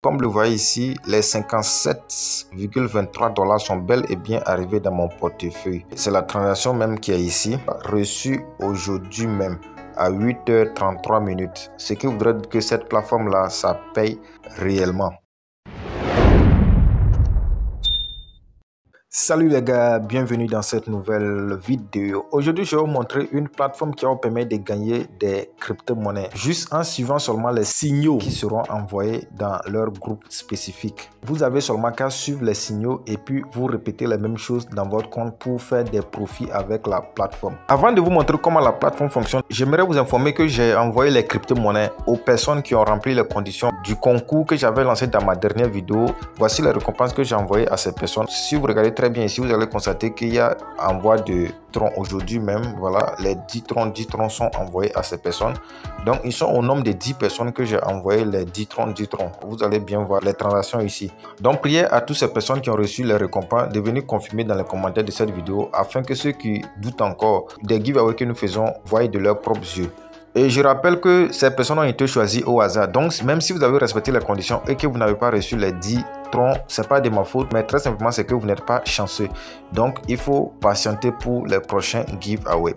Comme le voyez ici, les 57,23 $ sont bel et bien arrivés dans mon portefeuille. C'est la transaction même qui est ici, reçue aujourd'hui même à 8h33 minutes. Ce qui voudrait dire que cette plateforme-là, ça paye réellement. Salut les gars, bienvenue dans cette nouvelle vidéo. Aujourd'hui, je vais vous montrer une plateforme qui va vous permettre de gagner des crypto-monnaies juste en suivant seulement les signaux qui seront envoyés dans leur groupe spécifique. Vous avez seulement qu'à suivre les signaux et puis vous répétez la même chose dans votre compte pour faire des profits avec la plateforme. Avant de vous montrer comment la plateforme fonctionne, j'aimerais vous informer que j'ai envoyé les crypto-monnaies aux personnes qui ont rempli les conditions du concours que j'avais lancé dans ma dernière vidéo. Voici les récompenses que j'ai envoyées à ces personnes. Si vous regardez très bien ici, vous allez constater qu'il y a envoi de troncs aujourd'hui même. Voilà, les 10 troncs sont envoyés à ces personnes. Donc, ils sont au nombre de 10 personnes que j'ai envoyé les 10 troncs. Vous allez bien voir les transactions ici. Donc, priez à toutes ces personnes qui ont reçu les récompenses de venir confirmer dans les commentaires de cette vidéo afin que ceux qui doutent encore des giveaways que nous faisons voient de leurs propres yeux. Et je rappelle que ces personnes ont été choisies au hasard. Donc, même si vous avez respecté les conditions et que vous n'avez pas reçu les 10 troncs, ce n'est pas de ma faute, mais très simplement, c'est que vous n'êtes pas chanceux. Donc, il faut patienter pour les prochains giveaways.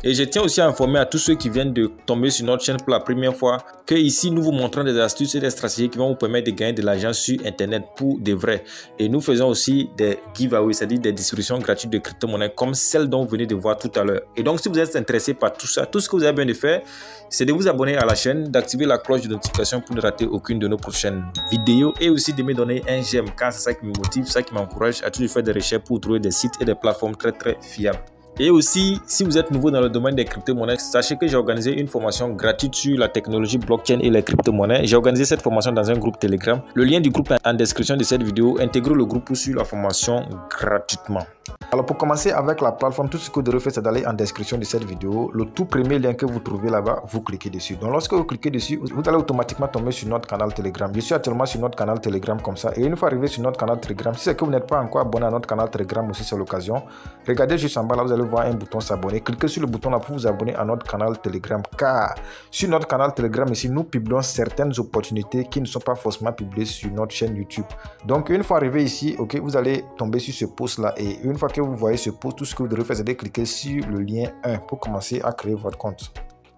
Et je tiens aussi à informer à tous ceux qui viennent de tomber sur notre chaîne pour la première fois que ici nous vous montrons des astuces et des stratégies qui vont vous permettre de gagner de l'argent sur internet pour de vrai. Et nous faisons aussi des giveaways, c'est-à-dire des distributions gratuites de crypto-monnaies comme celle dont vous venez de voir tout à l'heure. Et donc si vous êtes intéressé par tout ça, tout ce que vous avez besoin de faire, c'est de vous abonner à la chaîne, d'activer la cloche de notification pour ne rater aucune de nos prochaines vidéos et aussi de me donner un j'aime car c'est ça qui me motive, ça qui m'encourage à toujours faire des recherches pour trouver des sites et des plateformes très fiables. Et aussi, si vous êtes nouveau dans le domaine des crypto-monnaies, sachez que j'ai organisé une formation gratuite sur la technologie blockchain et les crypto-monnaies. J'ai organisé cette formation dans un groupe Telegram. Le lien du groupe est en description de cette vidéo. Intégrez le groupe pour suivre la formation gratuitement. Alors pour commencer avec la plateforme, tout ce que vous devez faire, c'est d'aller en description de cette vidéo. Le tout premier lien que vous trouvez là-bas, vous cliquez dessus. Donc lorsque vous cliquez dessus, vous allez automatiquement tomber sur notre canal Telegram. Je suis actuellement sur notre canal Telegram comme ça. Et une fois arrivé sur notre canal Telegram, si c'est que vous n'êtes pas encore abonné à notre canal Telegram aussi, c'est l'occasion. Regardez juste en bas là, vous allez voir un bouton s'abonner. Cliquez sur le bouton là pour vous abonner à notre canal Telegram. Car sur notre canal Telegram ici, nous publions certaines opportunités qui ne sont pas forcément publiées sur notre chaîne YouTube. Donc une fois arrivé ici, ok, vous allez tomber sur ce post là. Et une fois que vous voyez ce post, tout ce que vous devez faire, c'est de cliquer sur le lien 1 pour commencer à créer votre compte.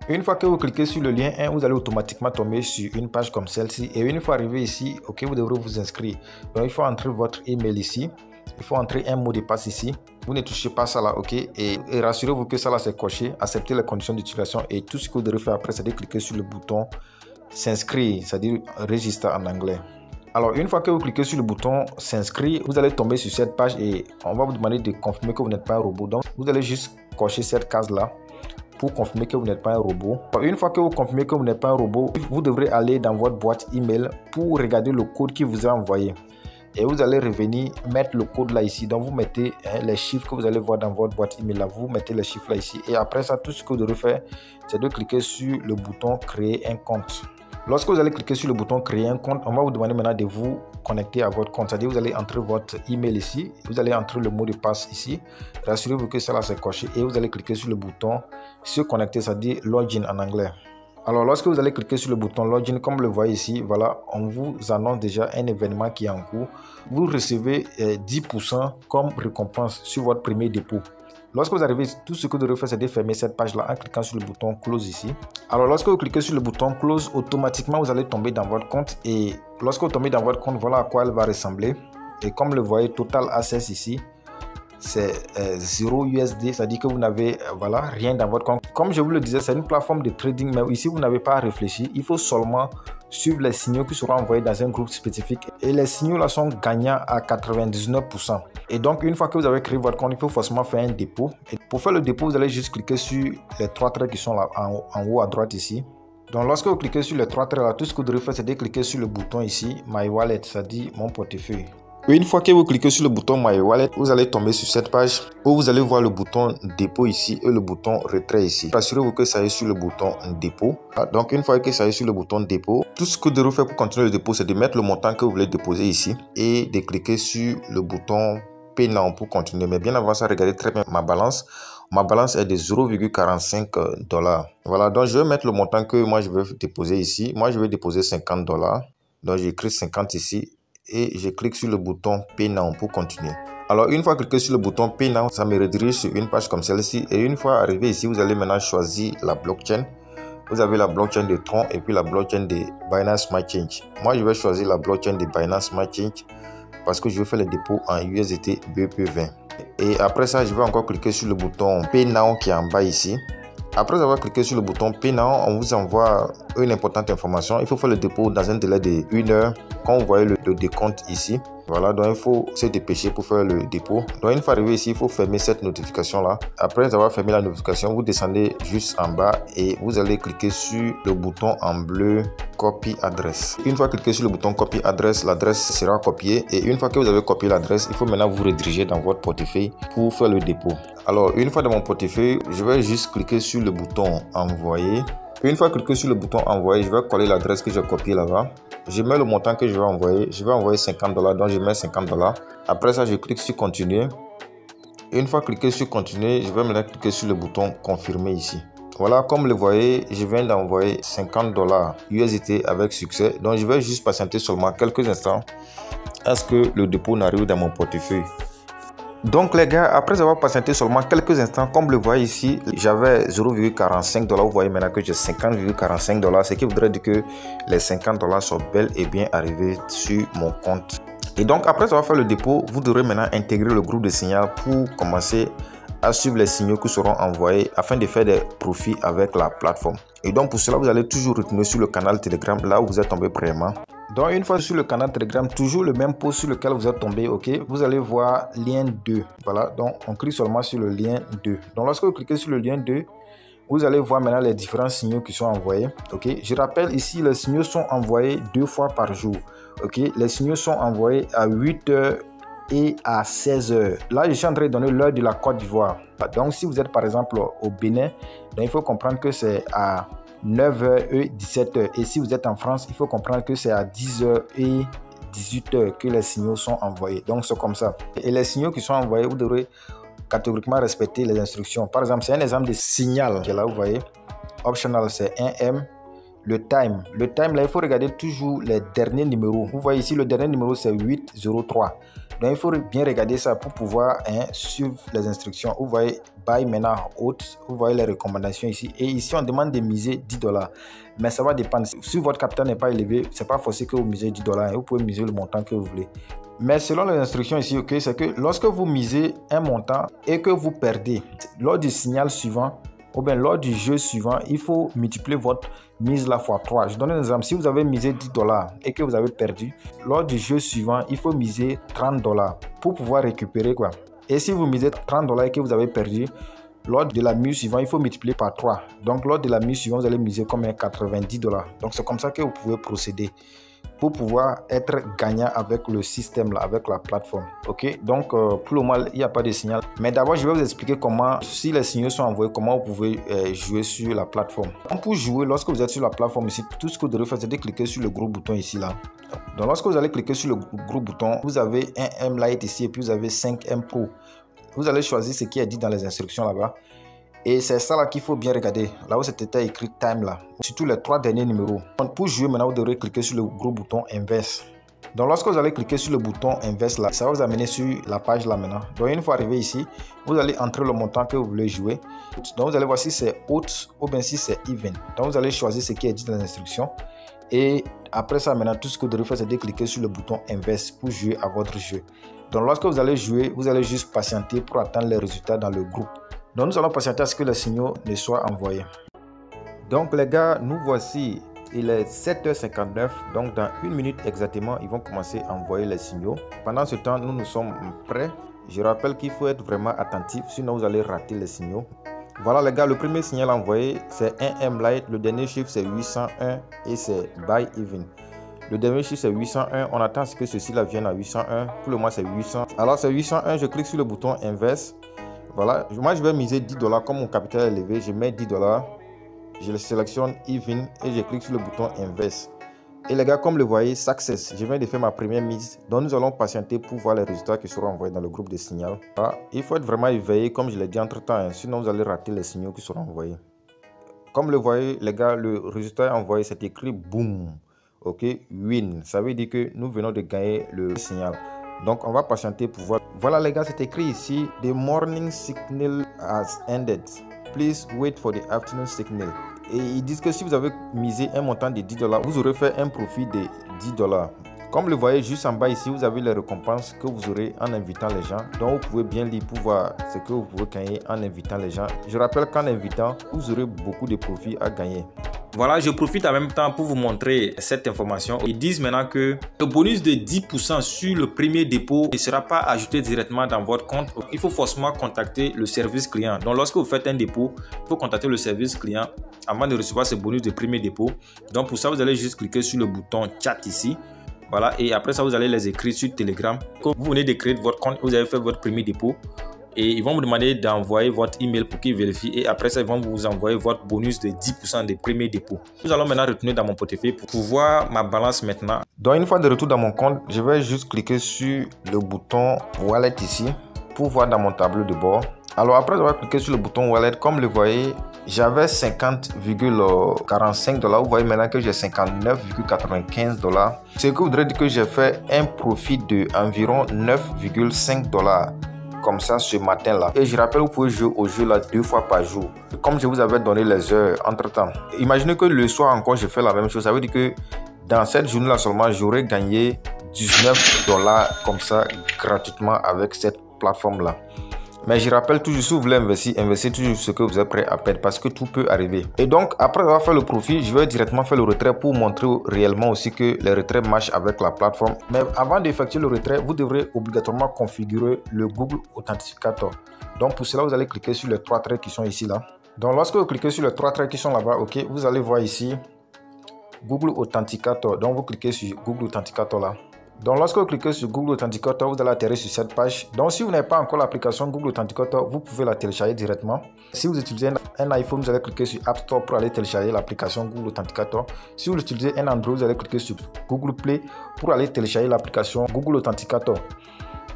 Une fois que vous cliquez sur le lien 1, vous allez automatiquement tomber sur une page comme celle-ci. Et une fois arrivé ici, ok, vous devrez vous inscrire. Donc il faut entrer votre email ici. Il faut entrer un mot de passe ici. Vous ne touchez pas ça là, ok. Et rassurez-vous que ça là c'est coché. Acceptez les conditions d'utilisation. Et tout ce que vous devez faire après, c'est de cliquer sur le bouton s'inscrire, c'est-à-dire register en anglais. Alors, une fois que vous cliquez sur le bouton s'inscrire, vous allez tomber sur cette page et on va vous demander de confirmer que vous n'êtes pas un robot. Donc, vous allez juste cocher cette case-là pour confirmer que vous n'êtes pas un robot. Une fois que vous confirmez que vous n'êtes pas un robot, vous devrez aller dans votre boîte email pour regarder le code qui vous est envoyé. Et vous allez revenir mettre le code là ici. Donc, vous mettez les chiffres que vous allez voir dans votre boîte email là. Vous mettez les chiffres là ici. Et après ça, tout ce que vous devez faire, c'est de cliquer sur le bouton créer un compte. Lorsque vous allez cliquer sur le bouton créer un compte, on va vous demander maintenant de vous connecter à votre compte. C'est-à-dire vous allez entrer votre email ici, vous allez entrer le mot de passe ici. Rassurez-vous que cela c'est coché et vous allez cliquer sur le bouton se connecter, c'est-à-dire login en anglais. Alors lorsque vous allez cliquer sur le bouton login, comme le voyez ici, voilà, on vous annonce déjà un événement qui est en cours. Vous recevez 10% comme récompense sur votre premier dépôt. Lorsque vous arrivez, tout ce que vous devez faire, c'est de fermer cette page-là en cliquant sur le bouton Close ici. Alors, lorsque vous cliquez sur le bouton Close, automatiquement, vous allez tomber dans votre compte. Et lorsque vous tombez dans votre compte, voilà à quoi elle va ressembler. Et comme le voyez, Total Access ici, c'est 0 USD, c'est-à-dire que vous n'avez voilà, rien dans votre compte. Comme je vous le disais, c'est une plateforme de trading, mais ici, vous n'avez pas à réfléchir. Il faut seulement suivre les signaux qui seront envoyés dans un groupe spécifique. Et les signaux là sont gagnants à 99%. Et donc, une fois que vous avez créé votre compte, il faut forcément faire un dépôt. Et pour faire le dépôt, vous allez juste cliquer sur les trois traits qui sont là en haut à droite ici. Donc, lorsque vous cliquez sur les trois traits là, tout ce que vous devez faire, c'est de cliquer sur le bouton ici, My Wallet, c'est-à-dire mon portefeuille. Une fois que vous cliquez sur le bouton My Wallet, vous allez tomber sur cette page où vous allez voir le bouton dépôt ici et le bouton retrait ici. Rassurez-vous que ça est sur le bouton dépôt. Donc une fois que ça est sur le bouton dépôt, tout ce que vous devez faire pour continuer le dépôt, c'est de mettre le montant que vous voulez déposer ici et de cliquer sur le bouton Pay Now pour continuer. Mais bien avant ça, regardez très bien ma balance. Ma balance est de 0,45 $. Voilà, donc je vais mettre le montant que moi je veux déposer ici. Moi je vais déposer 50 $. Donc j'écris 50 ici et je clique sur le bouton Pay Now pour continuer. Alors une fois cliqué sur le bouton Pay Now, ça me redirige sur une page comme celle-ci. Et une fois arrivé ici, vous allez maintenant choisir la blockchain. Vous avez la blockchain de Tron et puis la blockchain de Binance Smart Change. Moi, je vais choisir la blockchain de Binance Smart Change parce que je veux faire le dépôt en USDT BEP20. Et après ça, je vais encore cliquer sur le bouton Pay Now qui est en bas ici. Après avoir cliqué sur le bouton Pay Now, on vous envoie une importante information. Il faut faire le dépôt dans un délai de 1 heure. Quand vous voyez le décompte ici, voilà, donc il faut se dépêcher pour faire le dépôt. Donc une fois arrivé ici, il faut fermer cette notification là. Après avoir fermé la notification, vous descendez juste en bas et vous allez cliquer sur le bouton en bleu Copy Adresse. Une fois cliqué sur le bouton Copy Adresse, l'adresse sera copiée. Et une fois que vous avez copié l'adresse, il faut maintenant vous rediriger dans votre portefeuille pour faire le dépôt. Alors une fois dans mon portefeuille, je vais juste cliquer sur le bouton Envoyer. Une fois cliqué sur le bouton Envoyer, je vais coller l'adresse que j'ai copiée là-bas. Je mets le montant que je vais envoyer. Je vais envoyer 50 $, donc je mets 50 $. Après ça, je clique sur Continuer. Une fois cliqué sur Continuer, je vais maintenant cliquer sur le bouton Confirmer ici. Voilà, comme vous le voyez, je viens d'envoyer 50 $ USDT avec succès. Donc je vais juste patienter seulement quelques instants à ce que le dépôt n'arrive dans mon portefeuille. Donc les gars, après avoir patienté seulement quelques instants, comme vous le voyez ici, j'avais 0,45 $. Vous voyez maintenant que j'ai 50,45 $, ce qui voudrait dire que les 50 $ sont bel et bien arrivés sur mon compte. Et donc après avoir fait le dépôt, vous devrez maintenant intégrer le groupe de signal pour commencer à suivre les signaux qui seront envoyés afin de faire des profits avec la plateforme. Et donc pour cela, vous allez toujours retourner sur le canal Telegram, là où vous êtes tombé premièrement. Donc une fois sur le canal Telegram, toujours le même post sur lequel vous êtes tombé, ok, vous allez voir lien 2. Voilà, donc on clique seulement sur le lien 2. Donc lorsque vous cliquez sur le lien 2, vous allez voir maintenant les différents signaux qui sont envoyés. Ok, je rappelle ici, les signaux sont envoyés 2 fois par jour. Ok, les signaux sont envoyés à 8 h et à 16 h. Là, je suis en train de donner l'heure de la Côte d'Ivoire. Donc si vous êtes par exemple au Bénin, donc il faut comprendre que c'est à 9 h et 17 h. Et si vous êtes en France, il faut comprendre que c'est à 10 h et 18 h que les signaux sont envoyés. Donc c'est comme ça. Et les signaux qui sont envoyés, vous devrez catégoriquement respecter les instructions. Par exemple, c'est un exemple de signal. Là, vous voyez, optional, c'est 1M. Le time, là, il faut regarder toujours les derniers numéros. Vous voyez ici, le dernier numéro, c'est 803. Donc, il faut bien regarder ça pour pouvoir suivre les instructions. Vous voyez, buy maintenant, haute. Vous voyez les recommandations ici. Et ici, on demande de miser 10 $. Mais ça va dépendre. Si votre capital n'est pas élevé, c'est pas forcé que vous misez 10 $. Vous pouvez miser le montant que vous voulez. Mais selon les instructions ici, ok, c'est que lorsque vous misez un montant et que vous perdez, lors du signal suivant, ou bien lors du jeu suivant, il faut multiplier votre mise la fois 3. Je donne un exemple. Si vous avez misé 10 $ et que vous avez perdu, lors du jeu suivant, il faut miser 30 $ pour pouvoir récupérer quoi. Et si vous misez 30 $ et que vous avez perdu, lors de la mise suivante, il faut multiplier par 3. Donc lors de la mise suivante, vous allez miser comme 90 $. Donc c'est comme ça que vous pouvez procéder pour pouvoir être gagnant avec le système là, avec la plateforme. Ok, donc pour le moment il n'y a pas de signal, mais d'abord je vais vous expliquer comment, si les signaux sont envoyés, comment vous pouvez jouer sur la plateforme. Donc, pour jouer, lorsque vous êtes sur la plateforme ici, tout ce que vous devez faire, c'est de cliquer sur le gros bouton ici là. Donc lorsque vous allez cliquer sur le gros bouton, vous avez un M Lite ici et puis vous avez 5M Pro. Vous allez choisir ce qui est dit dans les instructions là-bas. Et c'est ça là qu'il faut bien regarder, là où c'était écrit time là, surtout les 3 derniers numéros. Donc pour jouer maintenant, vous devrez cliquer sur le gros bouton Invest. Donc lorsque vous allez cliquer sur le bouton Invest là, ça va vous amener sur la page là maintenant. Donc une fois arrivé ici, vous allez entrer le montant que vous voulez jouer. Donc vous allez voir si c'est haute ou bien si c'est even. Donc vous allez choisir ce qui est dit dans les instructions. Et après ça maintenant, tout ce que vous devez faire, c'est de cliquer sur le bouton Invest pour jouer à votre jeu. Donc lorsque vous allez jouer, vous allez juste patienter pour attendre les résultats dans le groupe. Donc nous allons patienter à ce que les signaux ne soient envoyés. Donc les gars, nous voici, il est 7 h 59, donc dans 1 minute exactement, ils vont commencer à envoyer les signaux. Pendant ce temps, nous sommes prêts. Je rappelle qu'il faut être vraiment attentif, sinon vous allez rater les signaux. Voilà les gars, le premier signal envoyé, c'est 1M Lite, le dernier chiffre c'est 801 et c'est Buy Even. Le dernier chiffre c'est 801, on attend à ce que ceci là vienne à 801, pour le moment c'est 800. Alors c'est 801, je clique sur le bouton Invest. Voilà, moi je vais miser 10 $, comme mon capital est élevé, je mets 10 $, je sélectionne Even et je clique sur le bouton Invest. Et les gars, comme le voyez, Success, je viens de faire ma première mise, donc nous allons patienter pour voir les résultats qui seront envoyés dans le groupe de signal. Voilà, il faut être vraiment éveillé, comme je l'ai dit entre temps, sinon vous allez rater les signaux qui seront envoyés. Comme le voyez, les gars, le résultat est envoyé, c'est écrit boum. Ok, win, ça veut dire que nous venons de gagner le signal. Donc on va patienter pour voir. Voilà les gars, c'est écrit ici, the morning signal has ended. Please wait for the afternoon signal. Et ils disent que si vous avez misé un montant de $10, vous aurez fait un profit de $10. Comme le voyez juste en bas ici, vous avez les récompenses que vous aurez en invitant les gens. Donc vous pouvez bien lire pour voir ce que vous pouvez gagner en invitant les gens. Je rappelle qu'en invitant, vous aurez beaucoup de profits à gagner. Voilà, je profite en même temps pour vous montrer cette information. Ils disent maintenant que le bonus de 10% sur le premier dépôt ne sera pas ajouté directement dans votre compte. Il faut forcément contacter le service client. Donc lorsque vous faites un dépôt, il faut contacter le service client avant de recevoir ce bonus de premier dépôt. Donc pour ça, vous allez juste cliquer sur le bouton chat ici. Voilà, et après ça, vous allez les écrire sur Telegram. Quand vous venez de créer votre compte, vous avez fait votre premier dépôt. Et ils vont vous demander d'envoyer votre email pour qu'ils vérifient. Et après ça, ils vont vous envoyer votre bonus de 10% des premiers dépôts. Nous allons maintenant retourner dans mon portefeuille pour voir ma balance maintenant. Donc une fois de retour dans mon compte, je vais juste cliquer sur le bouton Wallet ici pour voir dans mon tableau de bord. Alors après avoir cliqué sur le bouton Wallet, comme le voyez, j'avais 50,45$. Vous voyez maintenant que j'ai 59,95$. Ce qui voudrait dire que j'ai fait un profit de environ 9,5$. Comme ça ce matin là. Et je rappelle, vous pouvez jouer au jeu là 2 fois par jour. Comme je vous avais donné les heures entre temps. Imaginez que le soir encore je fais la même chose. Ça veut dire que dans cette journée là seulement j'aurais gagné $19 comme ça gratuitement avec cette plateforme là. Mais je rappelle toujours, si vous voulez investir, investissez toujours ce que vous êtes prêt à perdre parce que tout peut arriver. Et donc, après avoir fait le profit, je vais directement faire le retrait pour montrer réellement aussi que les retraits marchent avec la plateforme. Mais avant d'effectuer le retrait, vous devrez obligatoirement configurer le Google Authenticator. Donc, pour cela, vous allez cliquer sur les 3 traits qui sont ici là. Donc, lorsque vous cliquez sur les 3 traits qui sont là-bas, ok, vous allez voir ici Google Authenticator. Donc, vous cliquez sur Google Authenticator là. Donc lorsque vous cliquez sur Google Authenticator, vous allez atterrir sur cette page. Donc si vous n'avez pas encore l'application Google Authenticator, vous pouvez la télécharger directement. Si vous utilisez un iPhone, vous allez cliquer sur App Store pour aller télécharger l'application Google Authenticator. Si vous utilisez un Android, vous allez cliquer sur Google Play pour aller télécharger l'application Google Authenticator.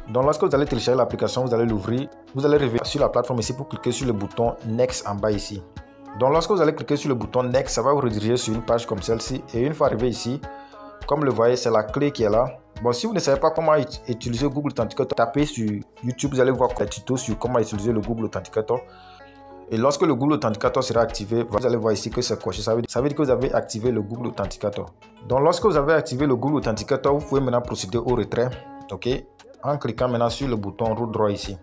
Donc lorsque vous allez télécharger l'application, vous allez l'ouvrir. Vous allez revenir sur la plateforme ici pour cliquer sur le bouton Next en bas ici. Donc lorsque vous allez cliquer sur le bouton Next, ça va vous rediriger sur une page comme celle-ci. Et une fois arrivé ici, comme le voyez, c'est la clé qui est là. Bon, si vous ne savez pas comment utiliser Google Authenticator, tapez sur YouTube, vous allez voir des tutos sur comment utiliser le Google Authenticator. Et lorsque le Google Authenticator sera activé, vous allez voir ici que c'est coché. Ça veut dire que vous avez activé le Google Authenticator. Donc, lorsque vous avez activé le Google Authenticator, vous pouvez maintenant procéder au retrait. Ok, en cliquant maintenant sur le bouton Route droit ici.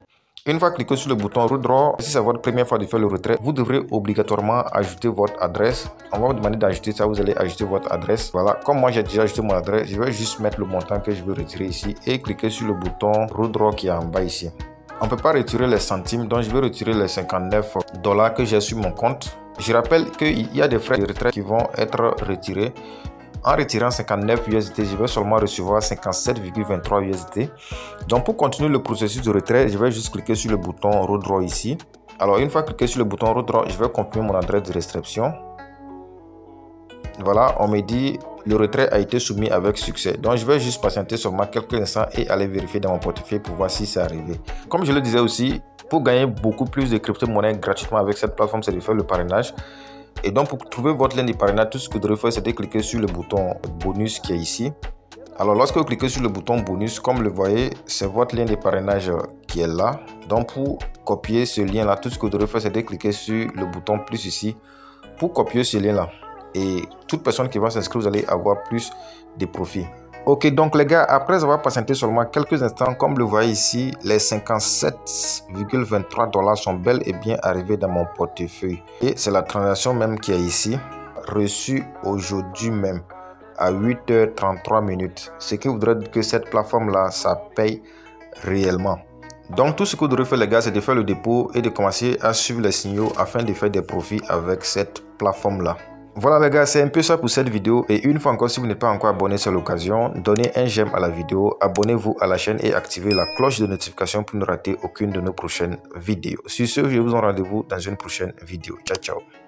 Une fois cliqué sur le bouton Route droit, si c'est votre première fois de faire le retrait, vous devrez obligatoirement ajouter votre adresse. On va vous demander d'ajouter ça, vous allez ajouter votre adresse. Voilà, comme moi j'ai déjà ajouté mon adresse, je vais juste mettre le montant que je veux retirer ici et cliquer sur le bouton Route droit qui est en bas ici. On ne peut pas retirer les centimes, donc je vais retirer les $59 que j'ai sur mon compte. Je rappelle qu'il y a des frais de retrait qui vont être retirés. En retirant 59 USD, je vais seulement recevoir 57,23 USD. Donc pour continuer le processus de retrait, je vais juste cliquer sur le bouton Route droit ici. Alors une fois cliqué sur le bouton Route droit, je vais confirmer mon adresse de réception. Voilà, on me dit le retrait a été soumis avec succès. Donc je vais juste patienter seulement quelques instants et aller vérifier dans mon portefeuille pour voir si c'est arrivé. Comme je le disais aussi, pour gagner beaucoup plus de crypto-monnaies gratuitement avec cette plateforme, c'est de faire le parrainage. Et donc pour trouver votre lien de parrainage, tout ce que vous devrez faire, c'est de cliquer sur le bouton bonus qui est ici. Alors lorsque vous cliquez sur le bouton bonus, comme le voyez, c'est votre lien de parrainage qui est là. Donc pour copier ce lien là, tout ce que vous devrez faire, c'est de cliquer sur le bouton plus ici pour copier ce lien là. Et toute personne qui va s'inscrire, vous allez avoir plus de profits. Ok, donc les gars, après avoir patienté seulement quelques instants, comme le voyez ici, les 57,23$ sont bel et bien arrivés dans mon portefeuille. Et c'est la transaction même qui est ici, reçue aujourd'hui même à 8h33. Ce qui voudrait dire que cette plateforme-là, ça paye réellement. Donc tout ce que vous devrez faire les gars, c'est de faire le dépôt et de commencer à suivre les signaux afin de faire des profits avec cette plateforme-là. Voilà les gars, c'est un peu ça pour cette vidéo. Et une fois encore, si vous n'êtes pas encore abonné, c'est l'occasion. Donnez un j'aime à la vidéo, abonnez-vous à la chaîne et activez la cloche de notification pour ne rater aucune de nos prochaines vidéos. Sur ce, je vous donne rendez-vous dans une prochaine vidéo. Ciao, ciao.